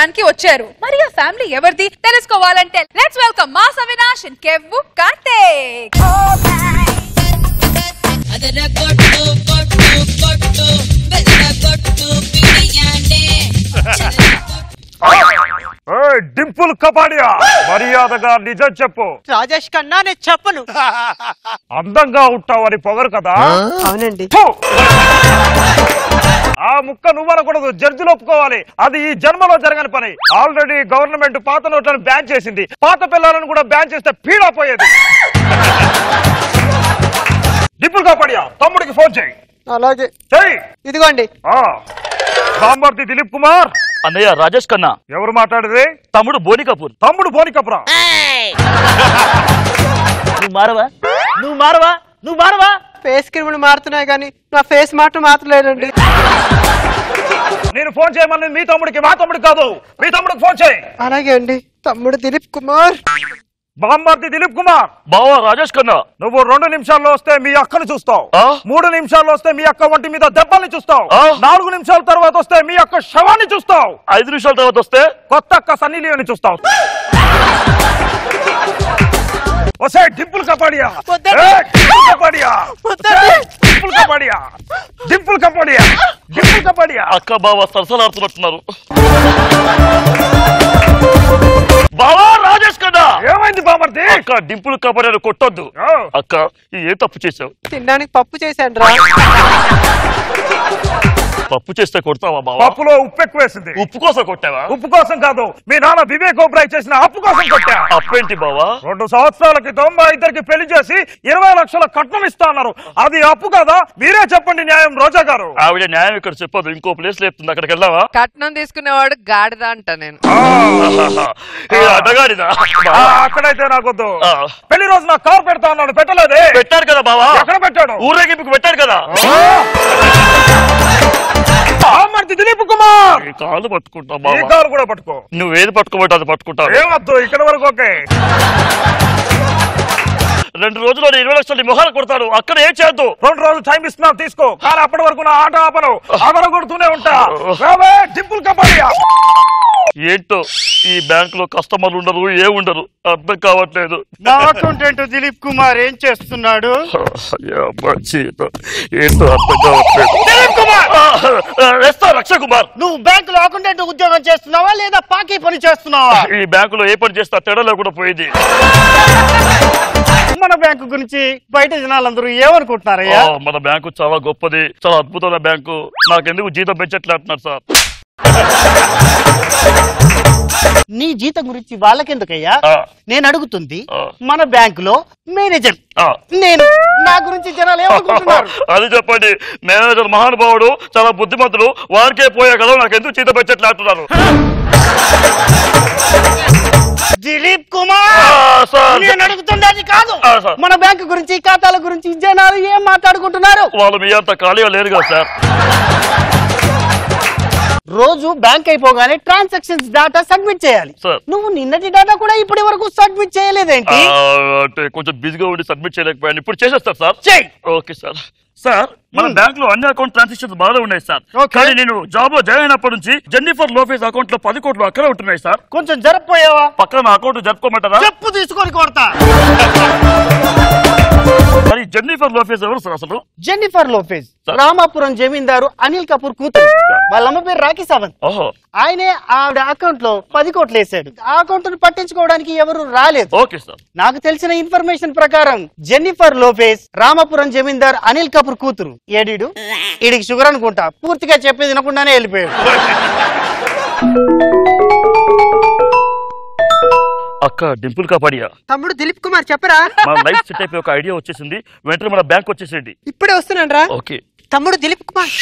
చూడడానికి వచ్చారు. మరి ఆ ఫ్యామిలీ ఎవరిది తెలుసుకోవాలంటే let's welcome mass Avinash and Kevvu Karthik. Dimple Kapadia మర్యాదగా నిజం చెప్పు. రాజేష్ కన్నా నేను చెప్పను. అందంగా ఉంటావని పొగరు కదా. అవునండి. ఆ ముక్క నువ్వనకూడదు, జడ్జిలు ఒప్పుకోవాలి. అది ఈ జన్మలో జరగని పని. ఆల్రెడీ గవర్నమెంట్ పాత నోట్లను బ్యాన్ చేసింది. పాత పిల్లలను కూడా బ్యాన్ చేస్తే పీడా పోయేది. డింపుల్ కపాడియా తమ్ముడికి ఫోన్ చేయి. అలాగే చెయ్యి. ఇదిగోండి. బాంబర్ది దిలీప్ కుమార్. అన్నయ్య రాజేష్ ఖన్నా. ఎవరు మాట్లాడేది? తమ్ముడు బోని కపూర్. తమ్ముడు బోని కపూరా? నువ్వు మారవా ఫేస్ క్రీములు మారుతున్నాయి కానీ నా ఫేస్ మాత్రం మాత్రలేదండి. నేను ఫోన్ చేయమని మీ తమ్ముడికి, మా తమ్ముడికి కాదు, మీ తమ్ముడికి ఫోన్ చేయి. అలాగే అండి. తమ్ముడు దిలీప్ కుమార్. బాంబర్ది దిలీప్ కుమార్. బావా రాజేష్ ఖన్నా. నువ్వు 2 నిమిషాల్లో వస్తే మీ అక్కను చూస్తావు. 3 నిమిషాల్లో వస్తే మీ అక్క ఒంటి మీద దెబ్బల్ని చూస్తావు. 4 నిమిషాల తర్వాత వస్తే మీ అక్క శవాన్ని చూస్తావు. 5 నిమిషాల తర్వాత వస్తే కొత్త అక్క సన్నీ లియోని చూస్తావు. వసే డింపుల్ కపాడియా, డింపుల్ కపాడియా, డింపుల్ కపాడియా, డింపుల్ కపాడియా, డింపుల్ కపాడియా. అక్క బావ సరసలాడుతున్నట్టున్నారు. బావా రాజేష్ ఖన్నా. ఏమైంది బామర్ది? అక్క డింపుల్ కపాడియాను కొట్టొద్దు. అక్క ఏ తప్పు చేసావు? తినడానికి పప్పు చేశాను రా. పప్పు చేస్తే కొడతావా బావా? పప్పులో ఉప్పు ఎక్కువ వేసింది. ఉప్పు కోసం కొట్టావా? ఉప్పు కోసం కాదు, మీ నాన్న వివేక్ ఓబ్రాయ్ చేసిన అప్పు కోసం కొట్టా. అప్పేంటి బావా? 2 సంవత్సరాల క్రితం మా ఇద్దరికి పెళ్లి చేసి 20 లక్షల కట్నం ఇస్తా అన్నారు. అది అప్పు కదా? మీరే చెప్పండి న్యాయం. రోజా గారు. ఆవిడ న్యాయం ఇక్కడ చెప్పదు, ఇంకో ప్లేస్ లేపుతుంది. అక్కడికి వెళ్ళావా? కట్నం తీసుకునేవాడు గాడిద అంట. నేను అడగాడిదా? అక్కడైతే నాకొద్దు. పెళ్లి రోజు నా కార్ పెడతా అన్నాడు, పెట్టలేదే. పెట్టాడు కదా బావా. ఎక్కడ పెట్టాడు? ఊరేగింపుకు పెట్టాడు కదా. దిలీప్ కుమార్. కాలు పట్టుకుంటా ఈ కాలు కూడా పట్టుకో. నువ్వేది పట్టుకోబట్టి అది పట్టుకుంటావు. ఏమద్దు, ఇక్కడ వరకు ఓకే. 2 రోజుల్లో 20 లక్షలు మొహాలు కొడతాడు. అక్కడ ఏం చేద్దు? 2 రోజులు టైం ఇస్తున్నావు, తీసుకో. కానీ అప్పటి వరకు నా ఆట ఆపను, ఆదర కొడుతూనే ఉంటా. డింపుల్ కపాడియా. ఏంటో ఈ బ్యాంక్ లో కస్టమర్లు ఉండరు, ఏముండరు, అర్థం కావట్లేదు. నా అకౌంటెంట్ దిలీప్ కుమార్ ఏం చేస్తున్నాడు? ఏంటో అర్థం కావట్లేదు. దిలీప్ కుమార్, లక్ష కుమార్, నువ్వు బ్యాంకులో అకౌంటెంట్ ఉద్యోగం చేస్తున్నావా లేదా పాకీ పని చేస్తున్నావా? ఈ బ్యాంకులో ఏ పని చేస్తా తేడా లేకుండా పోయింది. మన బ్యాంకు గురించి బయట జనాలందరూ ఏమనుకుంటున్నారయ్యా? మన బ్యాంకు చాలా గొప్పది, చాలా అద్భుతమైన బ్యాంకు. నాకెందుకు జీతం పెంచట్లే అంటున్నారు సార్. నీ జీతం గురించి వాళ్ళకెందుకయ్యా? నేను అడుగుతుంది మన బ్యాంకులో మేనేజర్. నేను నా గురించి జనాలు ఏమనుకుంటున్నారు? అది చెప్పండి. మేనేజర్ మహానుభావుడు, చాలా బుద్ధిమంతుడు, వారికే పోయే కదా నాకెందుకు జీతం పెంచట్లే అంటున్నారు. దిలీప్ కుమార్, నేను అడుగుతుంది అది కాదు. మన బ్యాంకు గురించి, ఖాతాల గురించి జనాలు ఏం మాట్లాడుకుంటున్నారు? వాళ్ళు మీ అంత ఖాళీగా లేరు కదా సార్. రోజు బ్యాంక్ అయిపోగానే ట్రాన్సాక్షన్స్ డేటా సబ్మిట్ చేయాలి. నువ్వు నిన్నటి డేటా కూడా ఇప్పటి వరకు సబ్మిట్ చేయలేదేంటి? అంటే కొంచెం బిజీగా ఉండి సబ్మిట్ చేయలేకపోయాను. ఇప్పుడు చేసేస్తారు సార్. చెయ్. Okay sir. సార్ మన బ్యాంక్ లో అన్ని అకౌంట్ ట్రాన్సాక్షన్స్ బాగా ఉన్నాయి సార్. కానీ నేను జాబ్ లో జాయిన్ అయినప్పటి నుంచి జెన్నిఫర్ లోపేజ్ అకౌంట్ లో 10 కోట్లు అక్కడే ఉంటున్నాయి సార్. కొంచెం జరపపోయావా? పక్కన నా అకౌంట్ జరుపుకోమంటారా? చెప్పు తీసుకొని కొడతా. మరి జెన్నిఫర్ లోపేజ్ ఎవరు సార్ అసలు? జెన్నిఫర్ లోపేజ్ రామాపురం జమీందారు అనిల్ కపూర్ కూతురు. వాళ్ళమ్మ పేరు రాఖీ సావంత్. ఆయనే ఆవిడ అకౌంట్ లో 10 కోట్లు వేసాడు. ఆ అకౌంట్ ను పట్టించుకోవడానికి ఎవరు రాలేదు. Okay sir. నాకు తెలిసిన ఇన్ఫర్మేషన్ ప్రకారం జెన్నిఫర్ లోపేజ్ రామాపురం జమీందార్ అనిల్ కపూర్ కూతురు. ఏడీడు ఈడికి షుగర్ అనుకుంటా, పూర్తిగా చెప్పేది వినకుండానే వెళ్ళిపోయాడు. అక్క డింపుల్ కపాడియా. తమ్ముడు దిలీప్ కుమార్ చెప్పరా. మన లైఫ్ సెట్ అయిపోయి ఒక ఐడియా వచ్చేసింది. వెంటనే మన బ్యాంక్ వచ్చేసేయండి. ఇప్పుడే వస్తున్నాను రా. ఓకే. తమ్ముడు దిలీప్ కుమార్.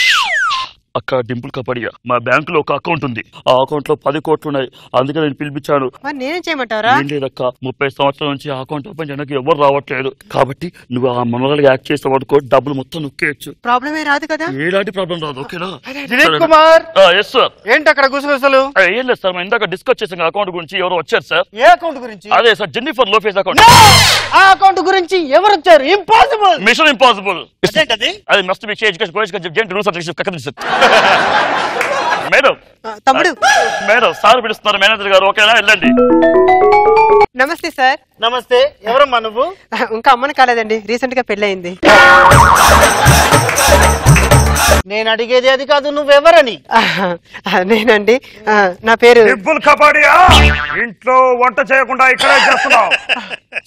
అక్క డింపుల్ కపాడియా, మా బ్యాంక్ లో ఒక అకౌంట్ ఉంది. ఆ అకౌంట్ లో 10 కోట్లు ఉన్నాయి. అందుకే నేను పిలిపించాను. నేనేం చేయమంటారా? ఏం లేదక్క, 30 సంవత్సరాల నుంచి ఆ అకౌంట్ ఓపెన్ చేయడానికి ఎవరు రావట్లేదు. కాబట్టి నువ్వు ఆ మనోళ్ళకి యాక్ట్ చేసే వాడుకో, డబ్బులు మొత్తం నొక్కేయచ్చు. ప్రాబ్లం ఏ రాదు కదా? ఎలాంటి ప్రాబ్లం రాదు. ఓకేనా? దిలీప్ కుమార్. Yes sir. ఏంటి అక్కడ గుసగుసలు? ఏం లేదు సార్, ఇందాక డిస్కస్ చేసిన అకౌంట్ గురించి ఎవరు వచ్చారు సార్. ఏ అకౌంట్ గురించి? అదే సార్, జెన్నిఫర్ లోపేజ్ అకౌంట్. ఆ అకౌంట్ గురించి ఎవరు వచ్చారు? ఇంపాసిబుల్. Mission impossible. అదేంటది? అది must be education rules and regulations. Madam తమ్ముడు మేడం సార్ పిలుస్తున్నారు మేనేజర్ గారు. ఓకేనా, వెళ్ళండి. నమస్తే సార్. నమస్తే, ఎవరమ్మా నువ్వు? ఇంకా అమ్మని కాలేదండి, రీసెంట్ గా పెళ్ళయింది. నేను అడిగేది అది కాదు, నువ్వెవరని. నేనండి, నా పేరు డింపుల్ కపాడియా. ఇంట్లో వంట చేయకుండా ఇక్కడే చేస్తున్నావు.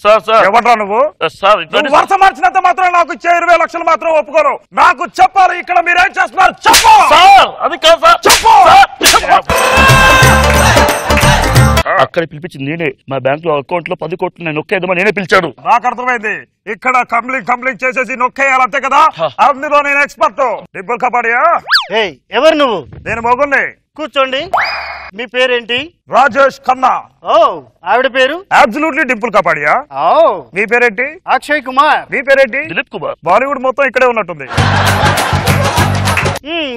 సార్ ఎవడ్రా నువ్వు? సార్ నువ్వు వరుస మార్చినంత మాత్రం నాకు ఇచ్చే 20 లక్షలు మాత్రం ఒప్పుకోరు. నాకు చెప్పాలి ఇక్కడ మీరేం చేస్తున్నారు. చెప్పు సార్. అది కాదు సార్. చెప్పు. అక్కడ పిలిపించింది నేనే. మా బ్యాంక్ లో అకౌంట్ లో 10 కోట్లు నేను నొక్కేద్దామని నేనే పిలిచాడు. నాకు అర్థమైంది. ఇక్కడ కంప్లీట్ చేసేసి నొక్కేయాలి అంతే కదా. అందులో నేను ఎక్స్పర్ట్. డింపుల్ కపాడియా. ఎవరు నువ్వు? నేను మొగుణ్ణి. కూర్చోండి. మీ పేరేంటి? రాజేష్ ఖన్నా. ఓ, ఆవిడ పేరు? అబ్సల్యూట్లీ డింపుల్ కపాడియా. ఓ, మీ పేరేంటి? అక్షయ్ కుమార్. మీ పేరేంటి? దిలీప్ కుమార్. బాలీవుడ్ మొత్తం ఇక్కడే ఉన్నట్టుంది.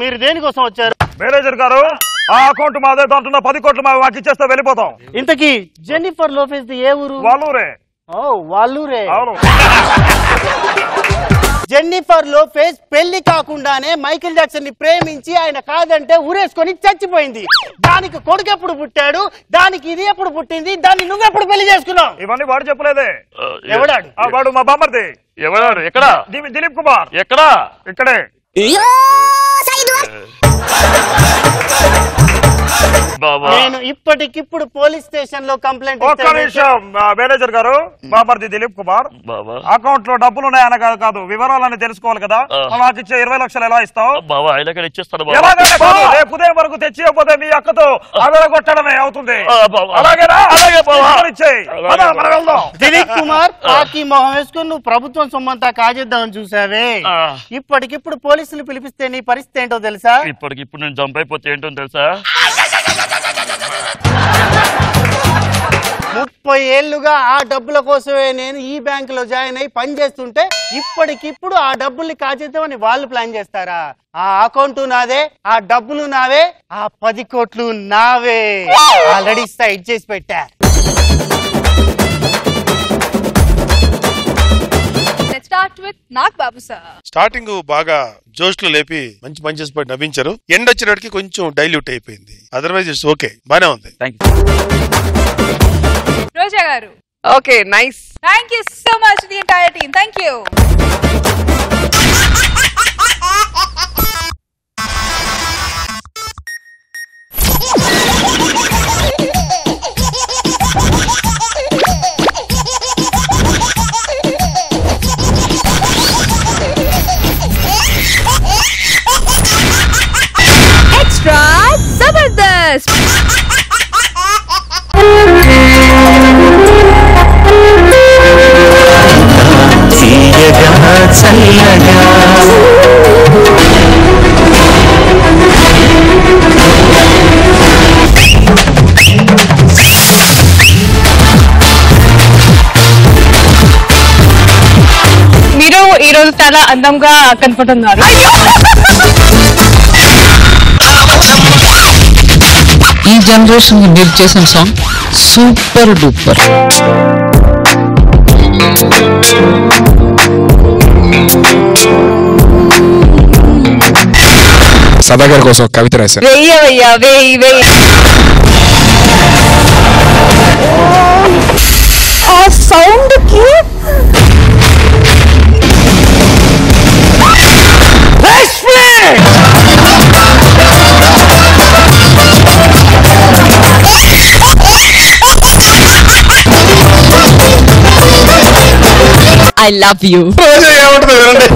మీరు దేనికోసం వచ్చారు? మేనేజర్ గారు, ఆ అకౌంట్ మాదే, దాంట్లో 10 కోట్లు మాకు ఇచ్చేస్తే వెళ్ళిపోతాం. ఇంతకీ జెన్నిఫర్ లోపెజ్ ఏ ఊరు? వాళ్ళూరే. ఓ, వాళ్ళూరే. అవును. జెన్నిఫర్ లోపెజ్ పెళ్లి కాకుండానే మైకేల్ జాక్సన్ ని ప్రేమించి ఆయన కాదంటే ఊరేసుకొని చచ్చిపోయింది. దానికి కొడుకు ఎప్పుడు పుట్టాడు, దానికి ఇది ఎప్పుడు పుట్టింది, దాన్ని నువ్వెప్పుడు పెళ్లి చేసుకున్నావు? ఇవన్నీ వాడు చెప్పలేదే. ఎవడాడు? వాడు మా బామ్మర్ది. ఎవడాడు? ఎక్కడ? దిలీప్ కుమార్. ఎక్కడా? ఇక్కడే. నేను ఇప్పటికిప్పుడు పోలీస్ స్టేషన్ లో కంప్లైంట్ ఒక్క నిమిషం మేనేజర్ గారు. బామర్ది దిలీప్ కుమార్. అకౌంట్ లో డబ్బులు ఉన్నాయన కాదు, వివరాలన్నీ తెలుసుకోవాలి కదా. నాకు ఇచ్చే 20 లక్షలు ఎలా ఇస్తావు? రేపు ఉదయం వరకు తెచ్చిపోతే మీ అక్కతో అదరగొట్టడమే అవుతుంది. అలాగేనా? దిలీప్ కుమార్, పాకి మొహం వేసుకుని నువ్వు ప్రభుత్వం సొమ్మంతా కాజేద్దామని చూసావే. ఇప్పటికిప్పుడు పోలీసులు పిలిపిస్తే నీ పరిస్థితి ఏంటో తెలుసా? ఇప్పటికిప్పుడు నేను జంప్ అయిపోతే ఏంటో తెలుసా? 30 ఏళ్లుగా ఆ డబ్బుల కోసమే నేను ఈ బ్యాంక్ లో జాయిన్ అయ్యి పనిచేస్తుంటే ఇప్పటికిప్పుడు ఆ డబ్బుల్ని కాజేద్దామని వాళ్ళు ప్లాన్ చేస్తారా? ఆ అకౌంట్ నాదే, ఆ డబ్బులు నావే, ఆ 10 కోట్లు నావే. ఆల్రెడీ సైడ్ చేసి పెట్టా. స్టార్టింగ్ బాగా జోష్ లో లేపి మంచి పని చేసి నవ్వించారు. ఎండ్ వచ్చినప్పటికి కొంచెం డైల్యూట్ అయిపోయింది. అదర్వైజ్ ఇట్స్ ఓకే, బానే ఉంది. రోజా గారు. Okay, nice. Thank you so much the entire team. Thank you. Extra Jabardasth. మీరు ఈ రోజు చాలా అందంగా కనపడుతున్నారు. ఈ జనరేషన్ కి మీరు చేసిన సాంగ్ సూపర్ డూపర్. సదాగర్ కోసం కవిత రాశారు. వెయ్యవయ్యా, వెయ్యి. ఆ సౌండ్ కి I love you. ఏమంటుంది వినండి.